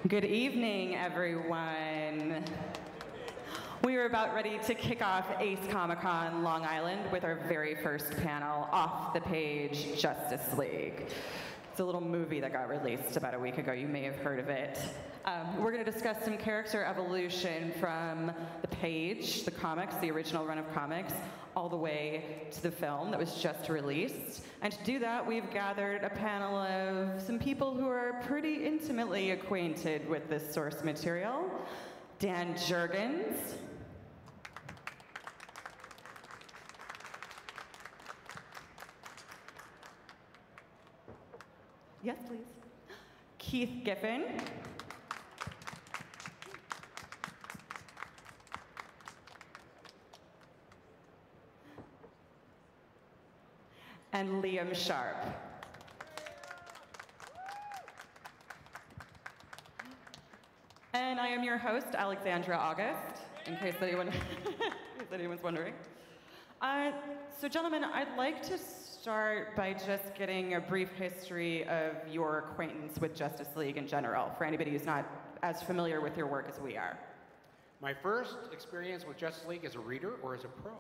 Good evening, everyone. We are about ready to kick off Ace Comic-Con Long Island with our very first panel, Off the Page Justice League. It's a little movie that got released about a week ago. You may have heard of it. We're going to discuss some character evolution from the page, the comics, the original run of comics, all the way to the film that was just released. And to do that, we've gathered a panel of some people who are pretty intimately acquainted with this source material. Dan Jurgens. Yes, please. Keith Giffen. And Liam Sharp. And I am your host, Alexandra August, in case anyone's wondering. So gentlemen, I'd like to start by just getting a brief history of your acquaintance with Justice League in general, for anybody who's not as familiar with your work as we are. My first experience with Justice League as a reader or as a pro?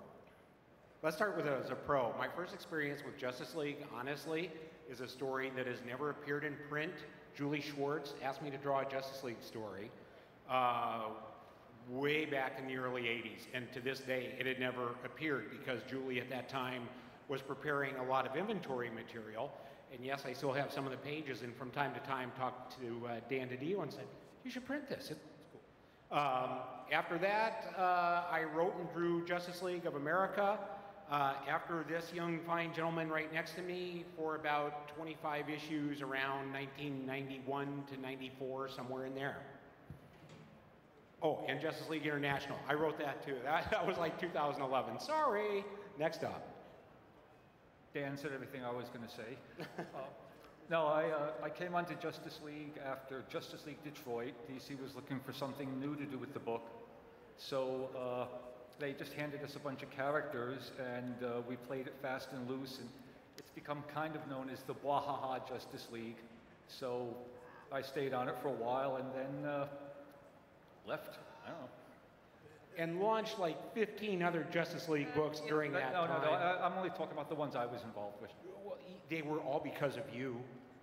Let's start with as a pro. My first experience with Justice League, honestly, is a story that has never appeared in print. Julie Schwartz asked me to draw a Justice League story way back in the early 80s, and to this day it had never appeared because Julie at that time was preparing a lot of inventory material, and yes, I still have some of the pages, and from time to time talked to Dan DiDio and said, you should print this, it's cool. After that, I wrote and drew Justice League of America after this young fine gentleman right next to me for about 25 issues around 1991 to 94, somewhere in there. Oh, and Justice League International, I wrote that too. That was like 2011, sorry. Next up. Dan said everything I was going to say. No, I came onto Justice League after Justice League Detroit. DC was looking for something new to do with the book. So they just handed us a bunch of characters, and we played it fast and loose, and it's become kind of known as the Bwahaha Justice League. So I stayed on it for a while, and then left. I don't know. And launched like 15 other Justice League books during that time. No, I'm only talking about the ones I was involved with. Well, they were all because of you.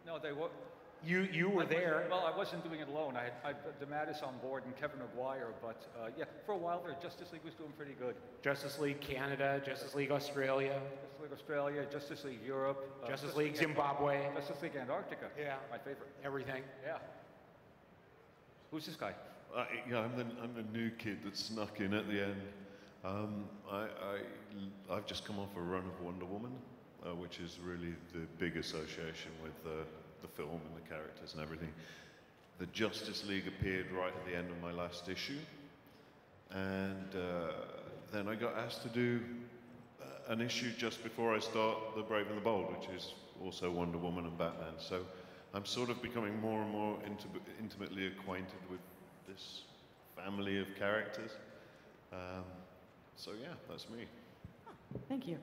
No, they were. You were there. Well, I wasn't doing it alone. I had DeMatteis on board and Kevin Maguire, but yeah, for a while there, Justice League was doing pretty good. Justice League Canada, Justice League Australia. Justice League Australia, Justice League Europe. Justice League Zimbabwe. Justice League Antarctica. Yeah. My favorite. Everything. Yeah. Who's this guy? Yeah, I'm the new kid that snuck in at the end. I've just come off a run of Wonder Woman, which is really the big association with the film and the characters and everything. The Justice League appeared right at the end of my last issue, and then I got asked to do an issue just before I start The Brave and the Bold, which is also Wonder Woman and Batman. So I'm sort of becoming more and more intimately acquainted with this family of characters. So yeah, that's me. Oh, thank you.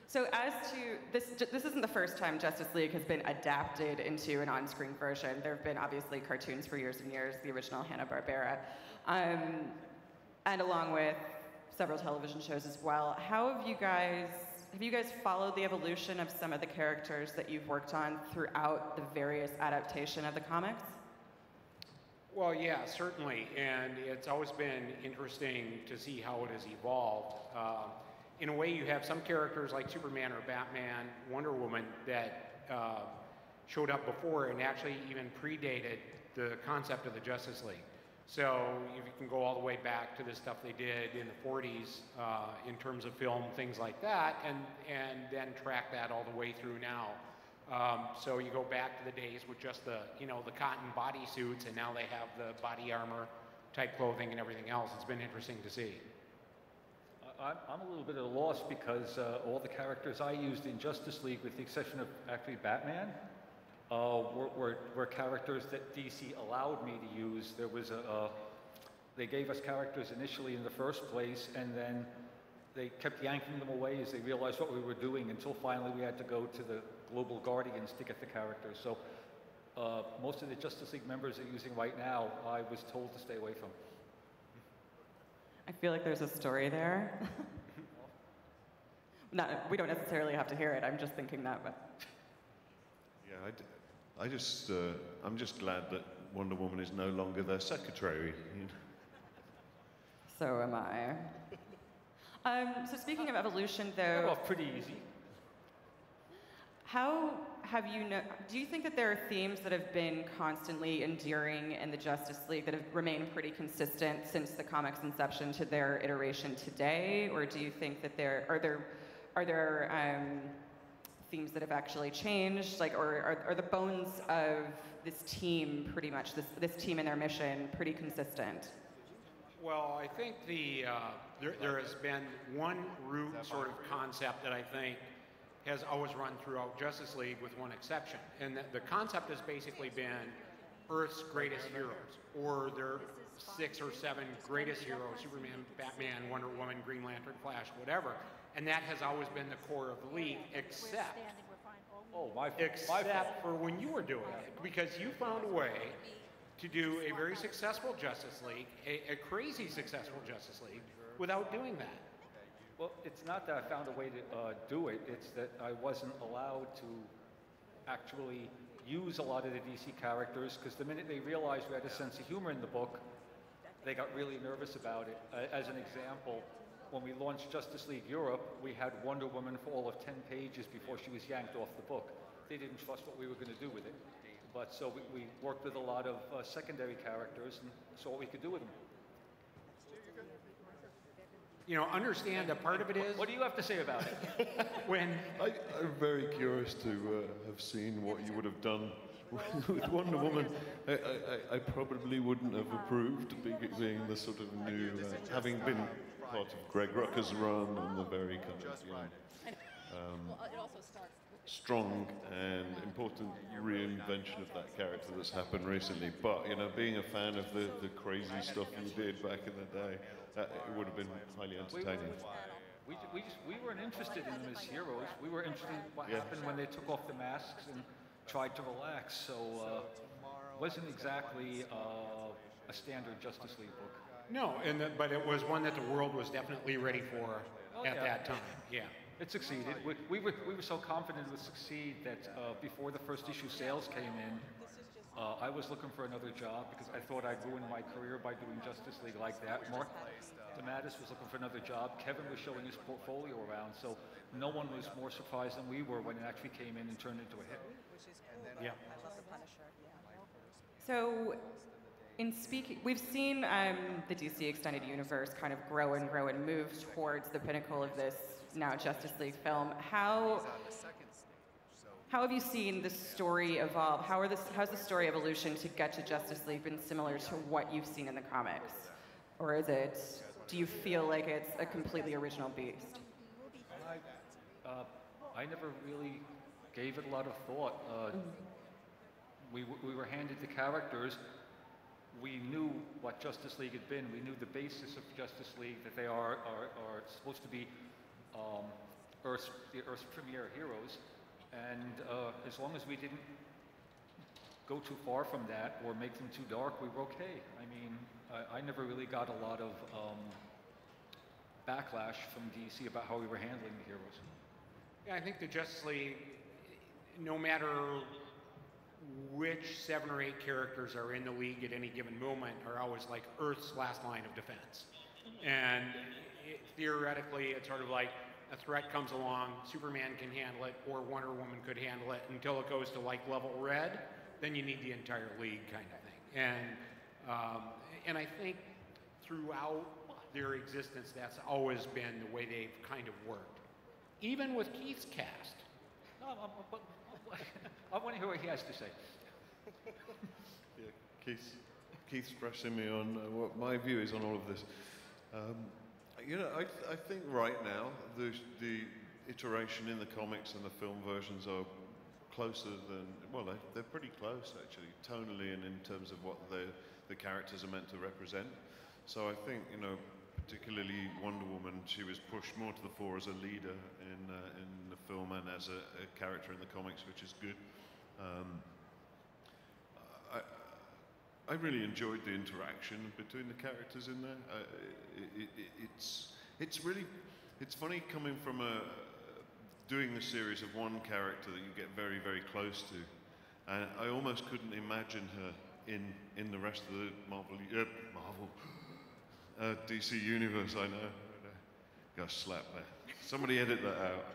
So as to, this isn't the first time Justice League has been adapted into an on-screen version. There have been obviously cartoons for years and years, the original Hanna-Barbera, and along with several television shows as well. How have you guys followed the evolution of some of the characters that you've worked on throughout the various adaptation of the comics? Well, yeah, certainly, and it's always been interesting to see how it has evolved. In a way, you have some characters like Superman or Batman, Wonder Woman that showed up before and actually even predated the concept of the Justice League. So if you can go all the way back to the stuff they did in the 40s in terms of film, things like that, and then track that all the way through now. So you go back to the days with just the cotton bodysuits, and now they have the body armor type clothing and everything else. It's been interesting to see. I'm a little bit at a loss because all the characters I used in Justice League, with the exception of actually Batman, were characters that DC allowed me to use. There was they gave us characters initially in the first place, and then they kept yanking them away as they realized what we were doing, until finally we had to go to the Global Guardians to get the characters. So most of the Justice League members they're using right now, I was told to stay away from. I feel like there's a story there. We don't necessarily have to hear it. I'm just thinking that. But. Yeah, I'm just glad that Wonder Woman is no longer their secretary. You know? So am I. So speaking of evolution, though, Well, pretty easy. how have you do you think that there are themes that have been constantly enduring in the Justice League that have remained pretty consistent since the comic's inception to their iteration today, or do you think that there are themes that have actually changed, like, or are the bones of this team pretty much this team and their mission pretty consistent? Well, I think there has been one root sort of concept that I think has always run throughout Justice League with one exception. And the concept has basically been Earth's greatest heroes, or their 6 or 7 greatest heroes, Superman, Batman, Wonder Woman, Green Lantern, Flash, whatever. And that has always been the core of the League, except for when you were doing it, because you found a way to do a very successful Justice League, a crazy successful Justice League, without doing that. Well, it's not that I found a way to do it, it's that I wasn't allowed to actually use a lot of the DC characters, because the minute they realized we had a sense of humor in the book, they got really nervous about it. As an example, when we launched Justice League Europe, we had Wonder Woman for all of 10 pages before she was yanked off the book. They didn't trust what we were going to do with it. But so we worked with a lot of secondary characters and saw what we could do with them. You know, understand that part of it is... What do you have to say about it? I'm very curious to have seen what you would have done with Wonder Woman. I probably wouldn't have approved being the sort of new, having been part of Greg Rucka's run and the very kind of, strong and important reinvention of that character that's happened recently. But, you know, being a fan of the crazy stuff you did back in the day, it would have been highly entertaining. We weren't interested in them as heroes. We were interested in what happened when they took off the masks and tried to relax. So it wasn't exactly a standard Justice League book. No, but it was one that the world was definitely ready for at that time. Yeah. It succeeded. We were so confident it would succeed that before the first issue sales came in, I was looking for another job because I thought I'd ruin my career by doing Justice League like that. Mark DeMatteis was looking for another job. Kevin was showing his portfolio around, so no one was more surprised than we were when it actually came in and turned into a hit. Yeah. So, we've seen the DC Extended Universe kind of grow and move towards the pinnacle of this now Justice League film. How have you seen the story evolve? How's the story evolution to get to Justice League been similar to what you've seen in the comics? Or do you feel like it's a completely original beast? I never really gave it a lot of thought. We were handed the characters. We knew what Justice League had been. We knew the basis of Justice League, that they are supposed to be the Earth's premier heroes. And as long as we didn't go too far from that or make them too dark, we were okay. I mean, I never really got a lot of backlash from DC about how we were handling the heroes. Yeah, I think the Justice League, no matter which 7 or 8 characters are in the League at any given moment, are always like Earth's last line of defense. And theoretically, it's sort of like a threat comes along, Superman can handle it, or Wonder Woman could handle it until it goes to like level red, then you need the entire League kind of thing. And I think throughout their existence, that's always been the way they've kind of worked. Even with Keith's cast. No, I want to hear what he has to say. Yeah, Keith's pressing me on what my view is on all of this. You know, I think right now the iteration in the comics and the film versions are closer than, well, they're pretty close actually, tonally and in terms of what the characters are meant to represent. So I think, you know, particularly Wonder Woman, she was pushed more to the fore as a leader in the film and as a character in the comics, which is good. I really enjoyed the interaction between the characters in there. It's funny coming from doing the series of one character that you get very, very close to, and I almost couldn't imagine her in the rest of the DC universe. I know. Got a slap there. Somebody edit that out.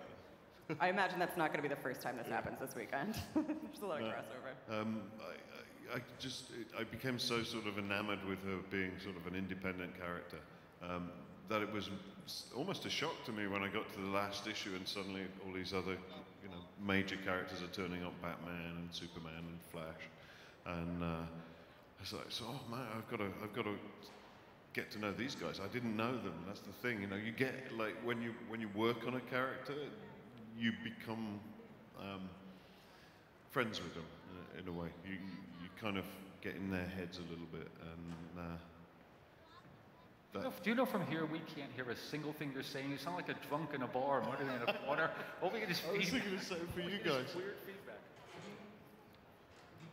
I imagine that's not going to be the first time this happens this weekend. There's a lot of crossover. I became so sort of enamored with her being sort of an independent character that it was almost a shock to me when I got to the last issue and suddenly all these other, major characters are turning up: Batman and Superman and Flash, and I was like, oh man, I've got to get to know these guys. I didn't know them. That's the thing, you get like when you work on a character, you become friends with them in a way. You kind of get in their heads a little bit, and do you know from here we can't hear a single thing you're saying? You sound like a drunk in a bar muttering in a corner. What we can just I was thinking the same for you guys. Weird feedback.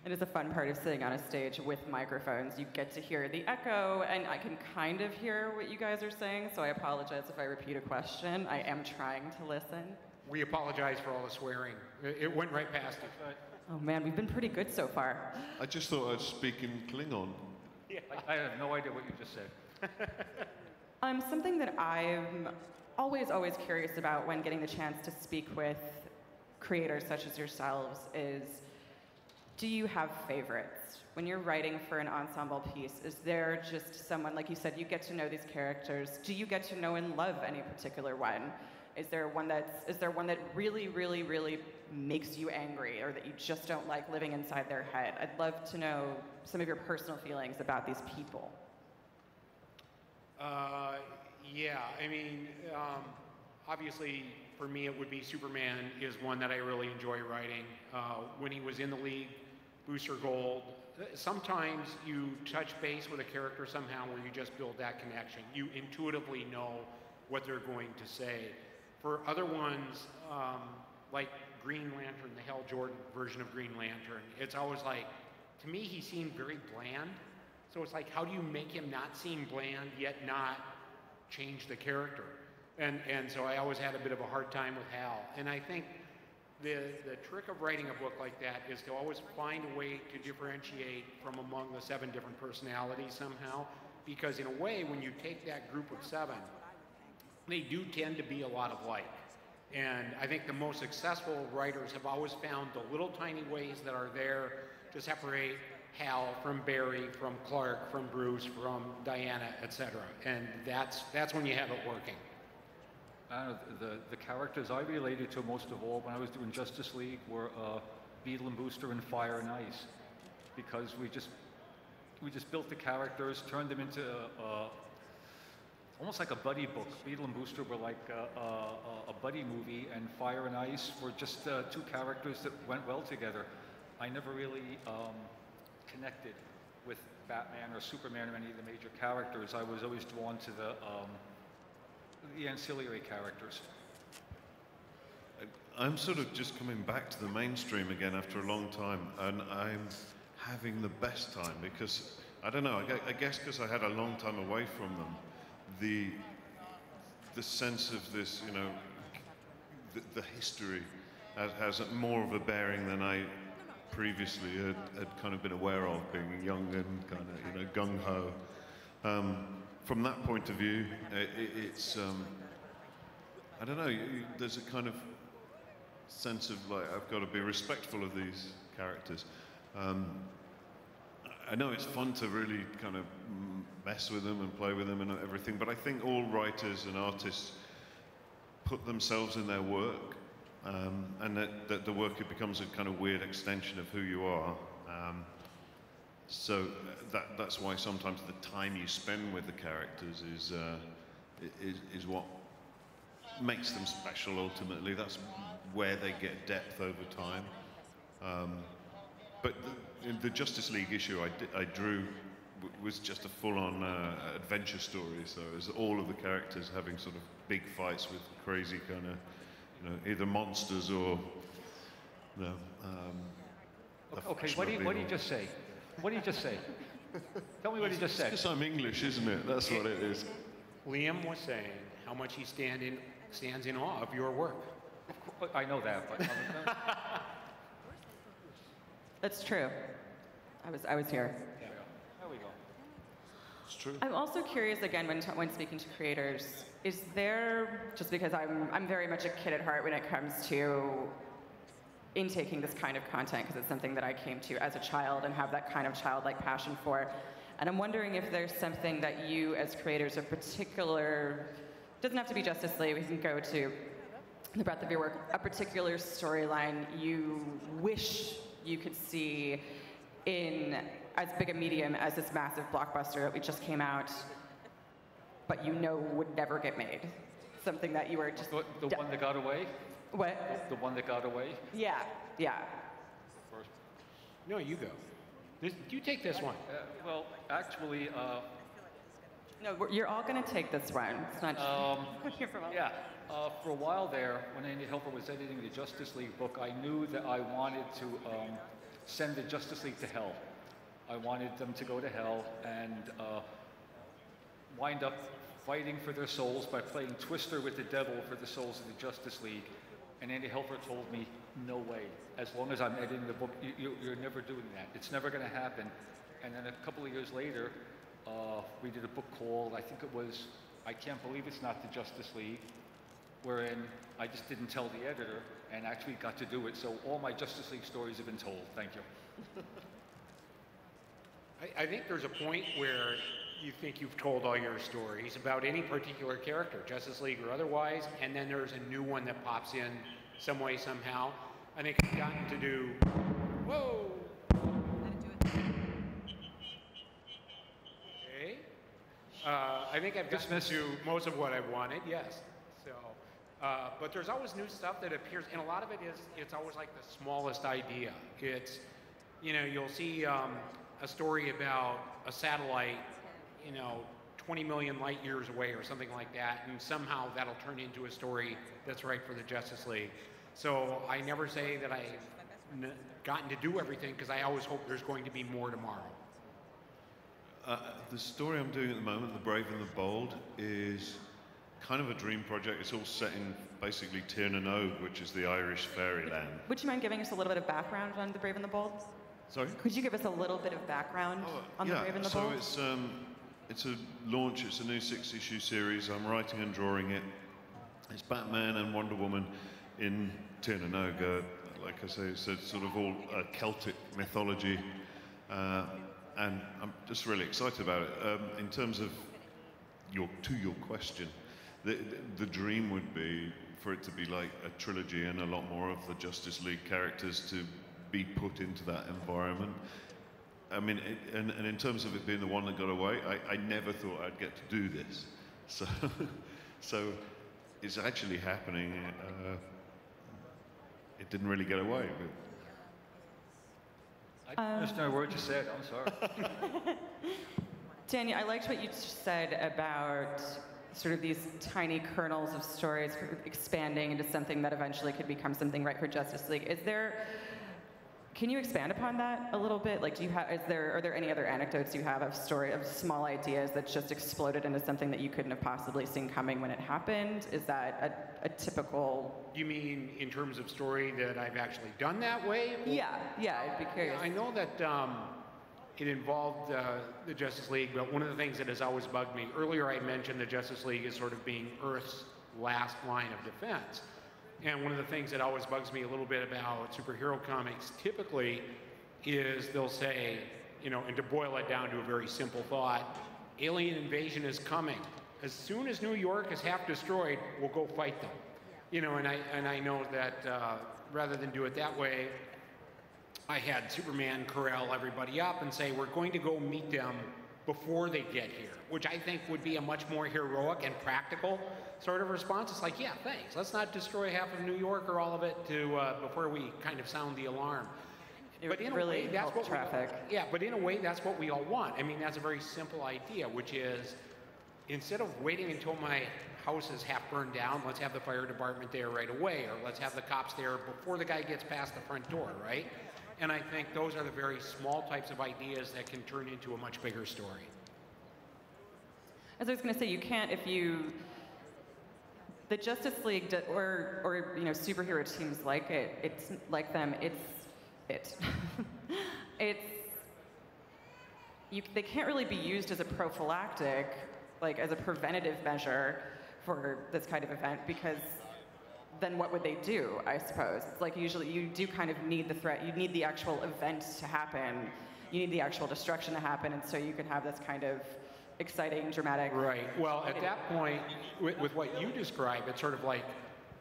It is a fun part of sitting on a stage with microphones. You get to hear the echo, and I can kind of hear what you guys are saying, so I apologize if I repeat a question. I am trying to listen. We apologize for all the swearing. It went right past it. Oh man, we've been pretty good so far. I just thought I'd speak in Klingon. Yeah. I have no idea what you just said. Something that I'm always curious about when getting the chance to speak with creators such as yourselves is, do you have favorites? When you're writing for an ensemble piece, is there just someone, like you said, you get to know these characters. Do you get to know and love any particular one? Is there one that really, really, really makes you angry, or that you just don't like living inside their head? I'd love to know some of your personal feelings about these people. Yeah, obviously for me it would be Superman is one that I really enjoy writing. When he was in the League, Booster Gold, sometimes you touch base with a character somehow where you just build that connection. You intuitively know what they're going to say. For other ones, like Green Lantern, the Hal Jordan version of Green Lantern, it's always like, to me he seemed very bland. So it's like, how do you make him not seem bland, yet not change the character? And so I always had a bit of a hard time with Hal. And I think the trick of writing a book like that is to always find a way to differentiate from among the 7 different personalities somehow. Because in a way, when you take that group of 7, they do tend to be a lot of like. And I think the most successful writers have always found the little tiny ways that are there to separate Hal from Barry, from Clark, from Bruce, from Diana, etc. And that's when you have it working. The characters I related to most of all when I was doing Justice League were Beetle and Booster and Fire and Ice, because we just built the characters, turned them into almost like a buddy book. Beetle and Booster were like a buddy movie, and Fire and Ice were just 2 characters that went well together. I never really connected with Batman or Superman or any of the major characters. I was always drawn to the ancillary characters. I'm sort of just coming back to the mainstream again after a long time, and I'm having the best time because, I don't know, I guess because I had a long time away from them, the sense of this, the history has more of a bearing than I previously had kind of been aware of, being young and kind of, gung-ho. From that point of view, it's, I don't know, there's a kind of sense of like, I've got to be respectful of these characters. I know it's fun to really kind of mess with them and play with them and everything, but I think all writers and artists put themselves in their work, and that the work becomes a kind of weird extension of who you are. So that's why sometimes the time you spend with the characters is what makes them special ultimately. That's where they get depth over time. But in the Justice League issue I drew was just a full-on adventure story. So it was all of the characters having sort of big fights with crazy kind of, either monsters or, Okay, what did you just say? What did you just say? Tell me what he just said. Because I'm English, isn't it? That's what it is. Liam was saying how much he stands in awe of your work. I know that, but That's true. I was here. there we go. It's true. I'm also curious, again, when speaking to creators, is there, just because I'm very much a kid at heart when it comes to intaking this kind of content, because it's something that I came to as a child and have that kind of childlike passion for. And I'm wondering if there's something that you as creators of particular, doesn't have to be Justice League, we can go to the breadth of your work, a particular storyline you wish you could see in as big a medium as this massive blockbuster that we just came out, but you know would never get made. Something that you were just... The one that got away? What? The one that got away? Yeah, yeah. First. No, you go. You take this one. Well, actually, No, you're all going to take this one. It's not just... yeah. For a while there, when Andy Helfer was editing the Justice League book, I knew that I wanted to send the Justice League to hell. I wanted them to go to hell and wind up fighting for their souls by playing Twister with the devil for the souls of the Justice League. And Andy Helfer told me, no way. As long as I'm editing the book, you're never doing that. It's never going to happen. And then a couple of years later, we did a book called, I think it was, I Can't Believe It's Not the Justice League, wherein I just didn't tell the editor and actually got to do it. So all my Justice League stories have been told. Thank you. I think there's a point where you think you've told all your stories about any particular character, Justice League or otherwise, and then there's a new one that pops in some way, somehow. I think I've gotten to do, whoa. Okay. I think I've gotten to do most of what I wanted, yes. So, but there's always new stuff that appears, and a lot of it is, it's always like the smallest idea. It's, you know, you'll see a story about a satellite, 20 million light years away or something like that, and somehow that'll turn into a story that's right for the Justice League. So I never say that I've gotten to do everything, because I always hope there's going to be more tomorrow. The story I'm doing at the moment, The Brave and the Bold, is kind of a dream project. It's all set in basically Tir na Nog, which is the Irish fairyland. Would you mind giving us a little bit of background on The Brave and the Bold? Sorry? Could you give us a little bit of background on The Brave and the Bold? So it's a launch, it's a new 6-issue series. I'm writing and drawing it. It's Batman and Wonder Woman in Tir na Nog. Like I say, it's a sort of all Celtic mythology. And I'm just really excited about it. In terms of your question, the dream would be for it to be like a trilogy and a lot more of the Justice League characters to be put into that environment. I mean, and in terms of it being the one that got away, I never thought I'd get to do this. So it's actually happening. It didn't really get away. I didn't understand a word you said. I'm sorry. Daniel, I liked what you said about sort of these tiny kernels of stories expanding into something that eventually could become something right for Justice League. Can you expand upon that a little bit? Like, are there any other anecdotes you have of small ideas that just exploded into something that you couldn't have possibly seen coming when it happened? Is that a typical... You mean in terms of story that I've actually done that way? Yeah, I'd be curious. I know that it involved the Justice League, but one of the things that has always bugged me, earlier I mentioned the Justice League as sort of being Earth's last line of defense. And one of the things that always bugs me a little bit about superhero comics typically is they'll say, and to boil it down to a very simple thought, alien invasion is coming. As soon as New York is half destroyed, we'll go fight them. And I know that rather than do it that way, I had Superman corral everybody up and say, we're going to go meet them before they get here, which I think would be a much more heroic and practical sort of response. It's like, yeah, thanks. Let's not destroy half of New York or all of it before we kind of sound the alarm. But in really a way, that's what traffic. But in a way, that's what we all want. I mean, that's a very simple idea, which is instead of waiting until my house is half burned down, let's have the fire department there right away, or let's have the cops there before the guy gets past the front door, right? And I think those are the very small types of ideas that can turn into a much bigger story. As I was going to say, you can't, if you, the Justice League or you know, superhero teams like it, it's like them, they can't really be used as a prophylactic, like as a preventative measure for this kind of event, because then what would they do, I suppose? It's like usually you do kind of need the threat, you need the actual event to happen, you need the actual destruction to happen, and so you can have this kind of exciting, dramatic... Right. Well, at that point, with what you describe, it's sort of like,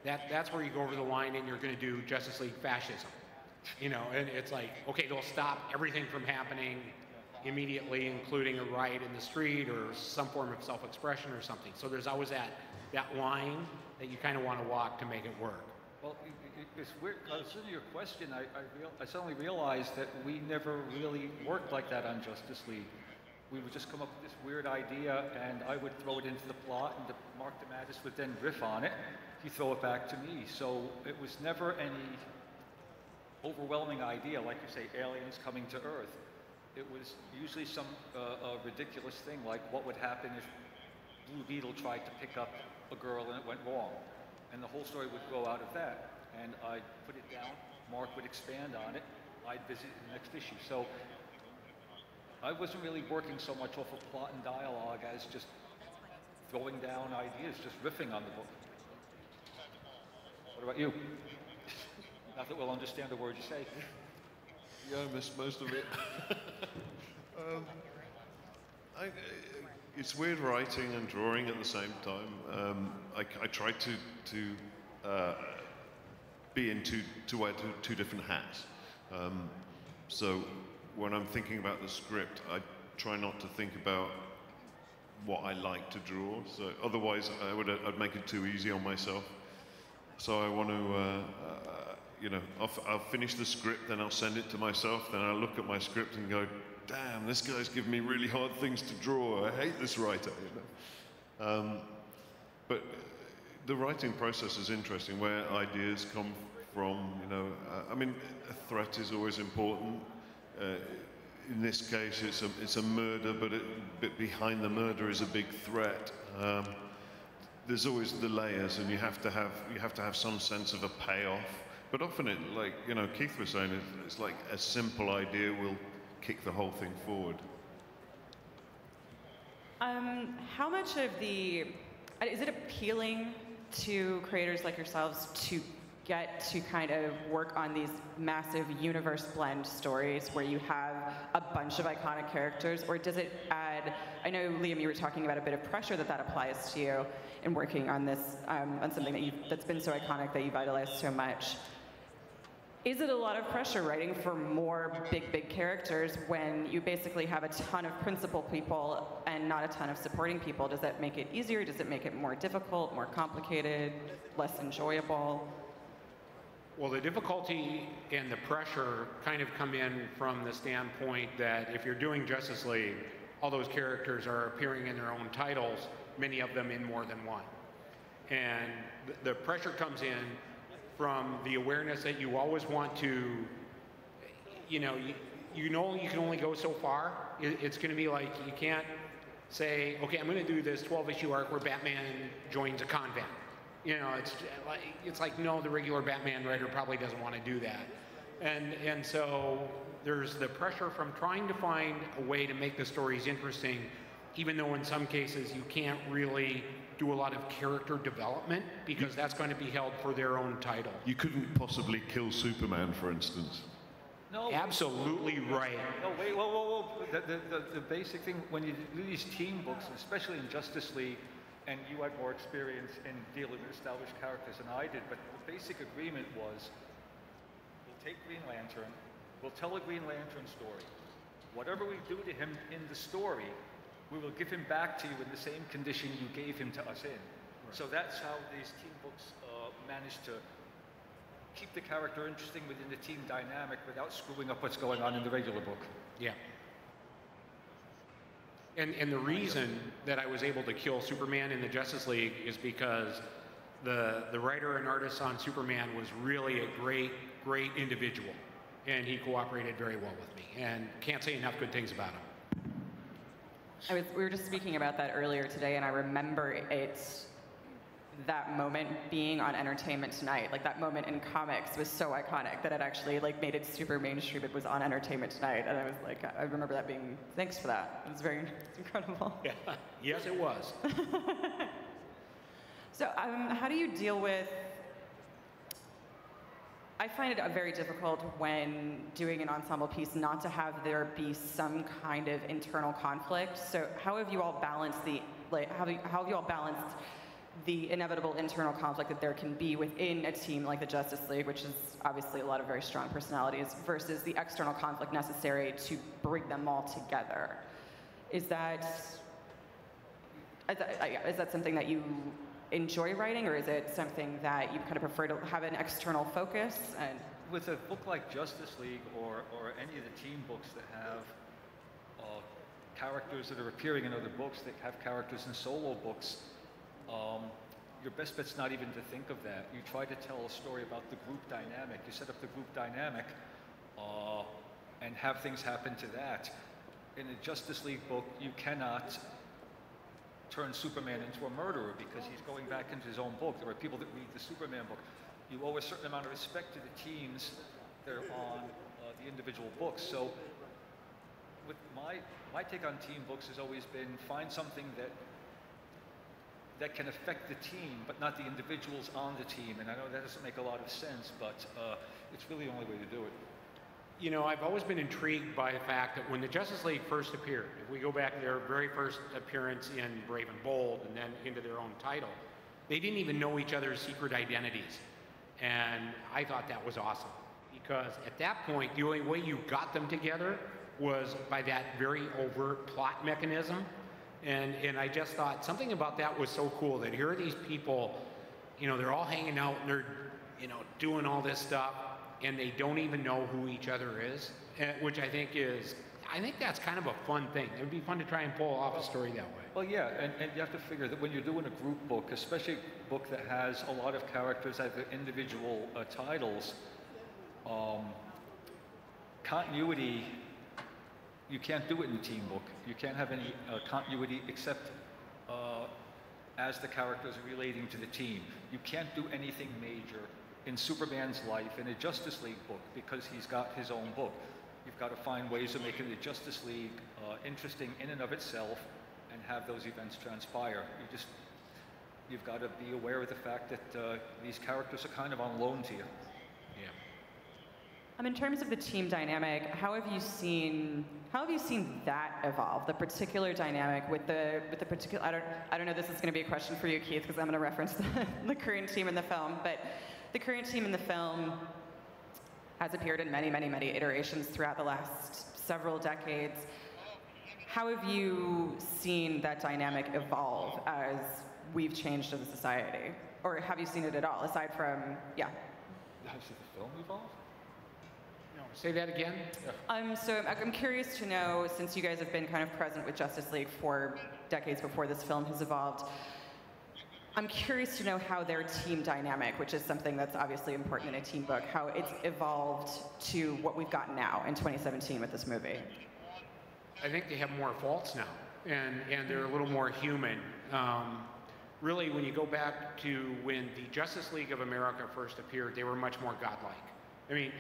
that's where you go over the line and you're going to do Justice League fascism. You know, and it's like, okay, they'll stop everything from happening immediately, including a riot in the street or some form of self-expression or something. So there's always that line that you kind of want to walk to make it work. Well, it's weird. Listening to your question, I suddenly realized that we never really worked like that on Justice League. We would just come up with this weird idea, and I would throw it into the plot, and Mark DeMatteis would then riff on it. He'd throw it back to me. So it was never any overwhelming idea, like you say, aliens coming to Earth. It was usually some ridiculous thing, like what would happen if Blue Beetle tried to pick up a girl and it went wrong. And the whole story would grow out of that. And I'd put it down, Mark would expand on it, I'd visit the next issue. So I wasn't really working so much off of plot and dialogue as just throwing down ideas, just riffing on the book. What about you? Not that we'll understand the words you say. Yeah, I missed most of it. It's weird writing and drawing at the same time. I try to be in to wear two different hats. So when I'm thinking about the script, I try not to think about what I like to draw. So otherwise, I'd make it too easy on myself. So I want to, you know, I'll finish the script, then I'll send it to myself, then I'll look at my script and go, damn, this guy's giving me really hard things to draw. I hate this writer. You know? But the writing process is interesting, where ideas come from. You know, I mean, a threat is always important. In this case, it's a murder, but behind the murder is a big threat. There's always the layers, and you have to have some sense of a payoff. But often it, like, you know, Keith was saying, it's like a simple idea will kick the whole thing forward. How much of is it appealing to creators like yourselves to get to kind of work on these massive universe blend stories where you have a bunch of iconic characters, or does it add, I know, Liam, you were talking about a bit of pressure that applies to you in working on this, on something that's been so iconic that you've idolized so much. Is it a lot of pressure writing for more big characters when you basically have a ton of principal people and not a ton of supporting people? Does that make it easier? Does it make it more difficult, more complicated, less enjoyable? Well, the difficulty and the pressure kind of come in from the standpoint that if you're doing Justice League, all those characters are appearing in their own titles, many of them in more than one. And the pressure comes in from the awareness that you always want to, you know you can only go so far. It's going to be like, you can't say, okay, I'm going to do this 12-issue arc where Batman joins a convent. You know, it's like, no, the regular Batman writer probably doesn't want to do that. And so there's the pressure from trying to find a way to make the stories interesting, even though in some cases you can't really do a lot of character development because that's going to be held for their own title. You couldn't possibly kill Superman, for instance. No. Absolutely right. No, wait, whoa. The basic thing, when you do these team books, especially in Justice League, and you had more experience in dealing with established characters than I did, but the basic agreement was, we'll take Green Lantern, we'll tell a Green Lantern story. Whatever we do to him in the story, we will give him back to you in the same condition you gave him to us in. Right. So that's how these team books manage to keep the character interesting within the team dynamic without screwing up what's going on in the regular book. Yeah. And the reason that I was able to kill Superman in the Justice League is because the writer and artist on Superman was really a great individual. and he cooperated very well with me, and can't say enough good things about him. We were just speaking about that earlier today, and I remember that moment being on Entertainment Tonight. Like, that moment in comics was so iconic that it actually like made it super mainstream. It was on Entertainment Tonight, and I was like, I remember that being, thanks for that. It was it's incredible. Yeah. Yes, it was. So how do you deal with, I find it very difficult when doing an ensemble piece not to have there be some kind of internal conflict. So how have you all balanced how have you all balanced the inevitable internal conflict that there can be within a team like the Justice League, which is obviously a lot of very strong personalities, versus the external conflict necessary to bring them all together? Is that something that you enjoy writing, or is it something that you kind of prefer to have an external focus? And with a book like Justice League or any of the team books that have characters that are appearing in other books, that have characters in solo books, your best bet's not even to think of that. You try to tell a story about the group dynamic. You set up the group dynamic and have things happen to that. In a Justice League book, you cannot turn Superman into a murderer because he's going back into his own book. There are people that read the Superman book. You owe a certain amount of respect to the teams that are on the individual books. So with my take on team books has always been find something that can affect the team, but not the individuals on the team. And I know that doesn't make a lot of sense, but it's really the only way to do it. You know, I've always been intrigued by the fact that when the Justice League first appeared, if we go back to their very first appearance in Brave and Bold and then into their own title, they didn't even know each other's secret identities. And I thought that was awesome, because at that point, the only way you got them together was by that very overt plot mechanism. And I just thought something about that was so cool, that here are these people, you know, they're all hanging out and they're, you know, doing all this stuff, and they don't even know who each other is, which I think that's kind of a fun thing. It would be fun to try and pull off a story that way. Well, yeah, and you have to figure that when you're doing a group book, especially a book that has a lot of characters that have individual titles, continuity, you can't do it in a team book. You can't have any continuity except as the characters are relating to the team. You can't do anything major in Superman's life in a Justice League book because he's got his own book. You've got to find ways of making the Justice League interesting in and of itself and have those events transpire. You've got to be aware of the fact that these characters are kind of on loan to you. Yeah. In terms of the team dynamic, how have you seen that evolve? The particular dynamic with the particular, I don't know. This is going to be a question for you, Keith, because I'm going to reference the current team in the film, but the current team in the film has appeared in many, many, many iterations throughout the last several decades. How have you seen that dynamic evolve as we've changed as a society? Or have you seen it at all, aside from, yeah? Has the film evolved? No, say that again. Yeah. So I'm curious to know, since you guys have been kind of present with Justice League for decades before this film has evolved, I'm curious to know how their team dynamic, which is something that's obviously important in a team book, how it's evolved to what we've got now in 2017 with this movie. I think they have more faults now, and they're a little more human. Really, when you go back to when the Justice League of America first appeared, they were much more godlike. I mean,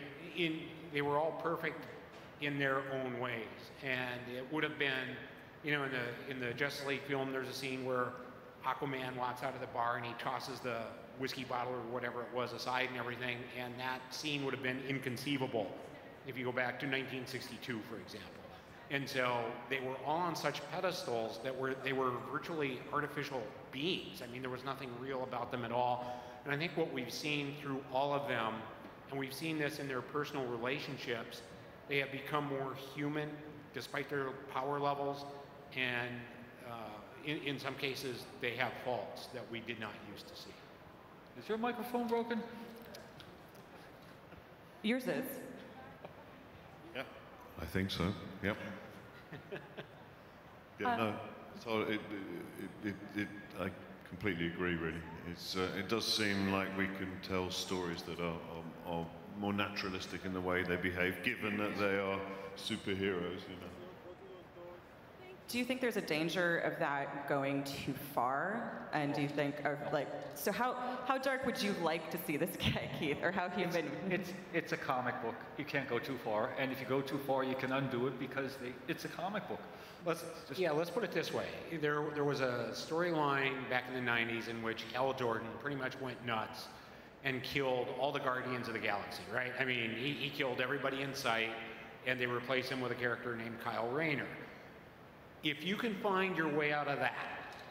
they were all perfect in their own ways, and it would have been, you know, in the Justice League film, there's a scene where Aquaman walks out of the bar and he tosses the whiskey bottle or whatever it was aside and everything, and that scene would have been inconceivable if you go back to 1962, for example. And so they were all on such pedestals that they were virtually artificial beings. I mean, there was nothing real about them at all. And I think what we've seen through all of them, and we've seen this in their personal relationships, they have become more human despite their power levels, and in some cases, they have faults that we did not used to see. Is your microphone broken? Yours is. Yeah, I think so. Yep. Yeah, no. So I completely agree. Really, it does seem like we can tell stories that are more naturalistic in the way they behave, given that they are superheroes, you know. Do you think there's a danger of that going too far? And do you think of like, so how dark would you like to see this get, Keith, or how human? It's a comic book. You can't go too far, and if you go too far, you can undo it because it's a comic book. Let's put it this way. There was a storyline back in the 90s in which Hal Jordan pretty much went nuts and killed all the Guardians of the Galaxy, right? I mean, he killed everybody in sight, and they replaced him with a character named Kyle Rayner. If you can find your way out of that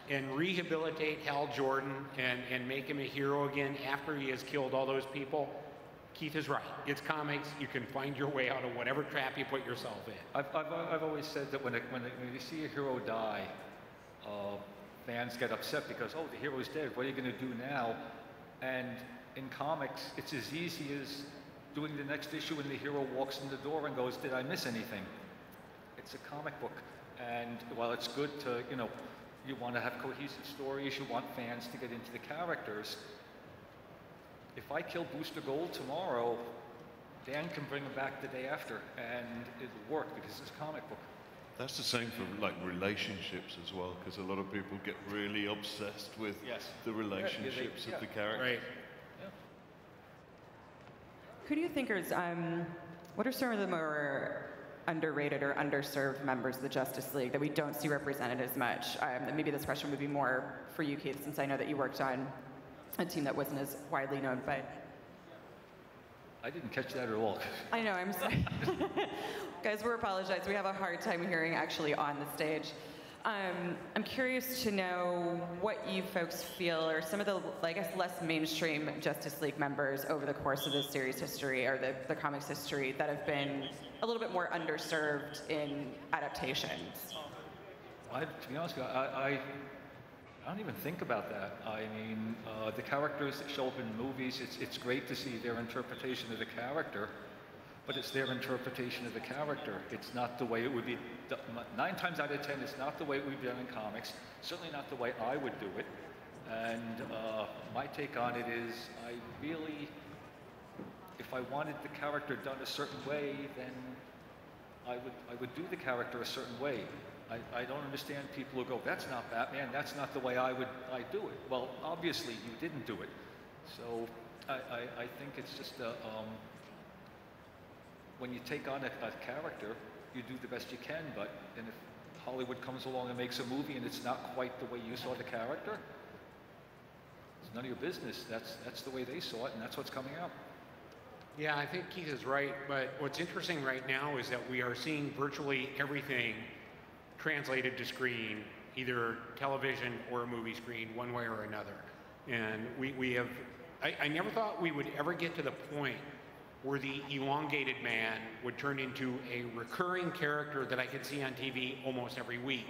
and rehabilitate Hal Jordan and make him a hero again after he has killed all those people, Keith is right. It's comics. You can find your way out of whatever trap you put yourself in. I've always said that when you see a hero die, fans get upset because, oh, the hero's dead. What are you going to do now? And in comics, it's as easy as doing the next issue when the hero walks in the door and goes, did I miss anything? It's a comic book. And while it's good to, you want to have cohesive stories, you want fans to get into the characters. If I kill Booster Gold tomorrow, Dan can bring him back the day after, and it'll work because it's a comic book. That's the same for like relationships as well, because a lot of people get really obsessed with the relationships of the characters. Right. Yeah. Who do you think is, what are some of the more underrated or underserved members of the Justice League that we don't see represented as much? And maybe this question would be more for you, Keith, since I know that you worked on a team that wasn't as widely known, but... I didn't catch that at all. I know, I'm sorry. Guys, we apologize. We have a hard time hearing actually on the stage. I'm curious to know what you folks feel are some of the, I guess, less mainstream Justice League members over the course of the series history or the comics history that have been a little bit more underserved in adaptations. To be honest with you, I don't even think about that. I mean, the characters that show up in movies, it's great to see their interpretation of the character, but it's their interpretation of the character. It's not the way it would be, 9 times out of 10, it's not the way it would be done in comics, certainly not the way I would do it. And my take on it is, I really, if I wanted the character done a certain way, then I would do the character a certain way. I don't understand people who go, that's not Batman, that's not the way I do it. Well, obviously you didn't do it. So I think it's just when you take on a character, you do the best you can, and if Hollywood comes along and makes a movie and it's not quite the way you saw the character, it's none of your business. That's the way they saw it, and that's what's coming out. Yeah, I think Keith is right, but what's interesting right now is that we are seeing virtually everything translated to screen, either television or a movie screen, one way or another. And we have, I never thought we would ever get to the point where the elongated man would turn into a recurring character that I could see on TV almost every week.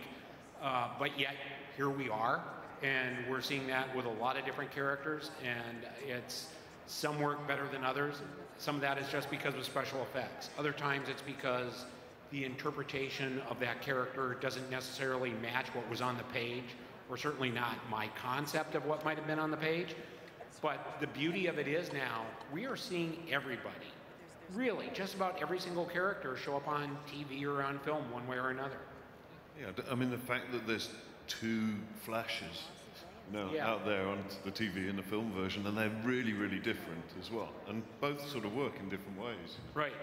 But yet, here we are, and we're seeing that with a lot of different characters, and it's some work better than others. Some of that is just because of special effects. Other times it's because the interpretation of that character doesn't necessarily match what was on the page, or certainly not my concept of what might have been on the page. But the beauty of it is now, we are seeing everybody, really, just about every single character show up on TV or on film one way or another. Yeah, I mean, the fact that there's 2 Flashes out there on the TV and the film version, and they're really, really different as well. And both sort of work in different ways. Right.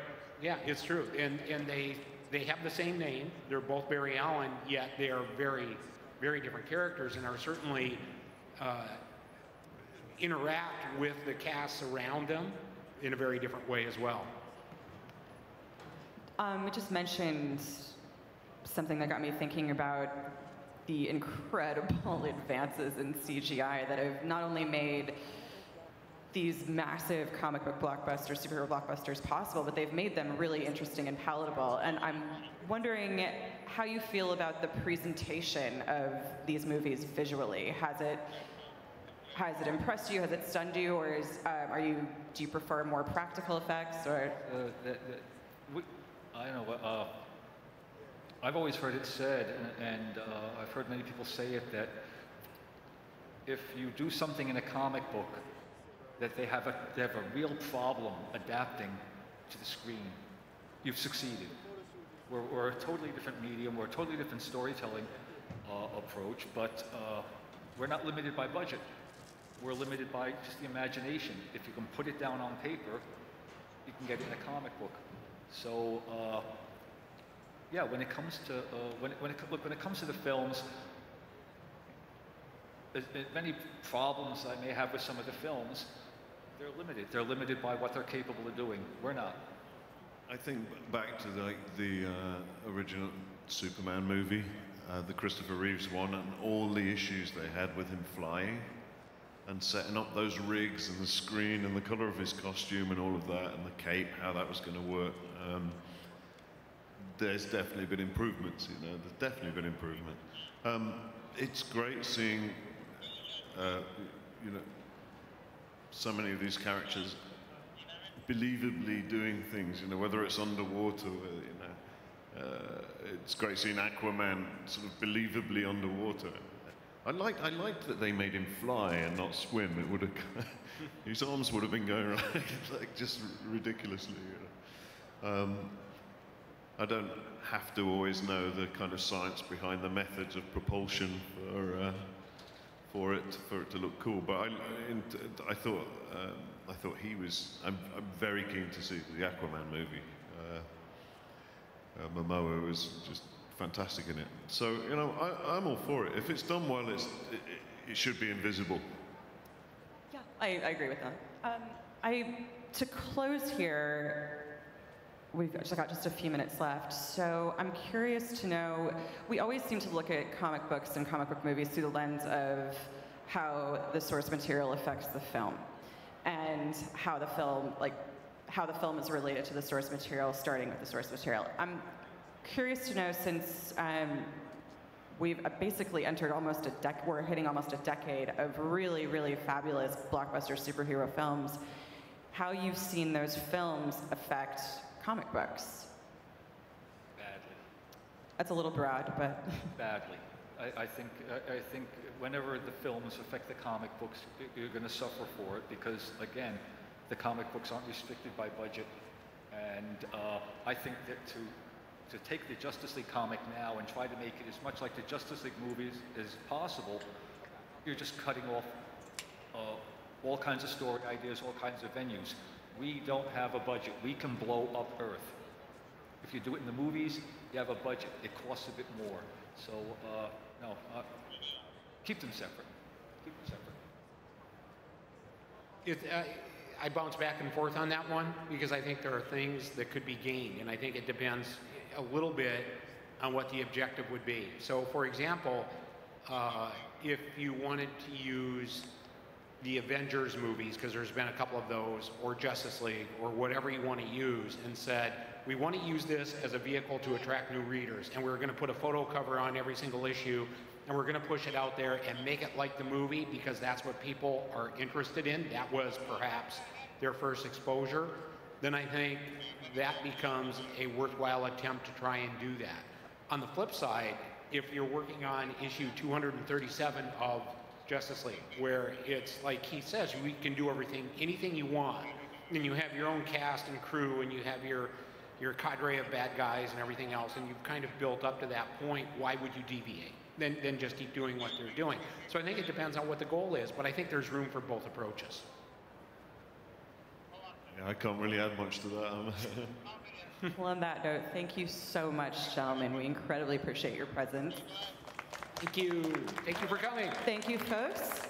Yeah, it's true. And they have the same name. They're both Barry Allen, yet they are very, very different characters and are certainly interact with the casts around them in a very different way as well. We just mentioned something that got me thinking about the incredible advances in CGI that have not only made these massive comic book blockbusters, superhero blockbusters possible, but they've made them really interesting and palatable. And I'm wondering how you feel about the presentation of these movies visually. Has it impressed you? Has it stunned you? Or do you prefer more practical effects? Or I don't know. I've always heard it said, and I've heard many people say it, that if you do something in a comic book that they have a real problem adapting to the screen, you've succeeded. We're a totally different medium, we're a totally different storytelling approach, but we're not limited by budget. We're limited by just the imagination. If you can put it down on paper, you can get it in a comic book. So, yeah, when it comes to when it comes to the films, as many problems I may have with some of the films, they're limited. They're limited by what they're capable of doing. We're not. I think back to the original Superman movie, the Christopher Reeves one, and all the issues they had with him flying and setting up those rigs and the screen and the color of his costume and all of that and the cape, how that was going to work. There's definitely been improvements, you know. There's definitely been improvement. It's great seeing, you know, so many of these characters believably doing things, you know, whether it's underwater, you know. It's great seeing Aquaman sort of believably underwater. I liked that they made him fly and not swim. It would have, his arms would have been going around like just ridiculously. You know. I don't have to always know the kind of science behind the methods of propulsion for it to look cool. But I thought he was. I'm very keen to see the Aquaman movie. Momoa was just fantastic in it. So, you know, I'm all for it. If it's done well, it should be invisible. Yeah, I agree with that. To close here, we've got just a few minutes left. So I'm curious to know, we always seem to look at comic books and comic book movies through the lens of how the source material affects the film and how the film is related to the source material, starting with the source material. I'm curious to know, since we've basically entered we're hitting almost a decade of really, really fabulous blockbuster superhero films, how you've seen those films affect comic books. Badly. That's a little broad, but Badly. I think whenever the films affect the comic books, you're going to suffer for it because, again, the comic books aren't restricted by budget, and I think that to take the Justice League comic now and try to make it as much like the Justice League movies as possible, you're just cutting off all kinds of story ideas, all kinds of venues. We don't have a budget. We can blow up Earth. If you do it in the movies, you have a budget. It costs a bit more. So, no, keep them separate. Keep them separate. I bounce back and forth on that one because I think there are things that could be gained, and I think it depends a little bit on what the objective would be. So, for example, if you wanted to use the Avengers movies, because there's been a couple of those, or Justice League, or whatever you want to use, and said, we want to use this as a vehicle to attract new readers, and we're going to put a photo cover on every single issue, and we're going to push it out there and make it like the movie because that's what people are interested in. That was perhaps their first exposure. Then I think that becomes a worthwhile attempt to try and do that. On the flip side, if you're working on issue 237 of Justice League, where it's like he says, we can do anything you want, and you have your own cast and crew, and you have your cadre of bad guys and everything else, and you've kind of built up to that point, why would you deviate? Then just keep doing what they're doing. So I think it depends on what the goal is, but I think there's room for both approaches. Yeah, I can't really add much to that. well, on that note, thank you so much, gentlemen. We incredibly appreciate your presence. Thank you. Thank you for coming. Thank you, folks.